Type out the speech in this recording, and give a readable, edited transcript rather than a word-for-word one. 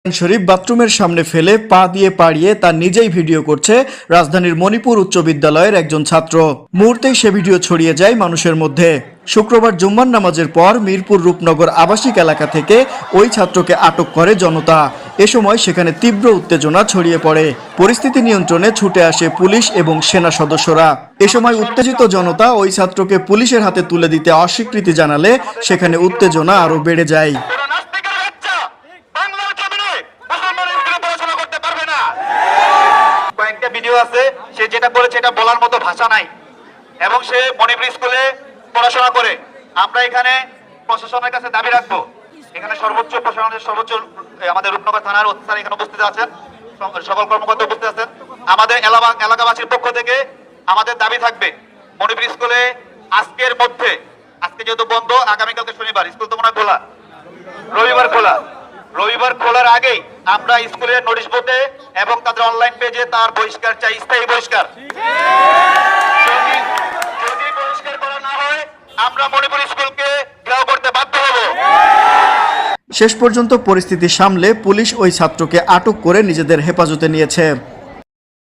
শরীফ বাথরুমের সামনে ফেলে পা দিয়ে পাড়িয়ে তা নিজেই ভিডিও করছে রাজধানীর মণিপুর উচ্চ বিদ্যালয়ের একজন ছাত্র। মুহূর্তেই সে ভিডিও ছড়িয়ে যায় মানুষের মধ্যে। শুক্রবার জুম্মার নামাজের পর মিরপুর রূপনগর আবাসিক এলাকা থেকে ওই ছাত্রকে আটক করে জনতা। এ সময় সেখানে তীব্র উত্তেজনা ছড়িয়ে পড়ে। পরিস্থিতি নিয়ন্ত্রণে ছুটে আসে পুলিশ এবং সেনা সদস্যরা। এ সময় উত্তেজিত জনতা ওই ছাত্রকে পুলিশের হাতে তুলে দিতে অস্বীকৃতি জানালে সেখানে উত্তেজনা আরও বেড়ে যায়। কয়েকটা ভিডিও আছে, সে যেটা করেছে এটা বলার মতো ভাষা নাই এবং সে মণিপুর স্কুলে পড়াশোনা করে। আমরা এখানে প্রশাসনের কাছে দাবি রাখবো, এখানে সর্বোচ্চ প্রশাসনের সর্বোচ্চ আমাদের রূপনগর থানার অফিসার এখানে উপস্থিত আছেন, সকল কর্মকর্তা উপস্থিত আছেন। আমাদের এলাকাবাসীর পক্ষ থেকে আমাদের দাবি থাকবে মণিপুর স্কুলে আজকের মধ্যে, আজকে যেহেতু বন্ধ, আগামীকালকে শনিবার, স্কুল তো মনে হয় খোলা, রবিবার খোলার আগেই আমরা স্কুলের নোটিশ বোর্ডে এবং তাদের অনলাইন পেজে তার বহিষ্কার চাই, স্থায়ী বহিষ্কার। যদি বহিষ্কার করা না হয় আমরা মণিপুর স্কুলকে ঘেরাও করতে বাধ্য হব। শেষ পর্যন্ত পরিস্থিতি সামলে পুলিশ ওই ছাত্রকে আটক করে নিজেদের হেফাজতে নিয়েছে।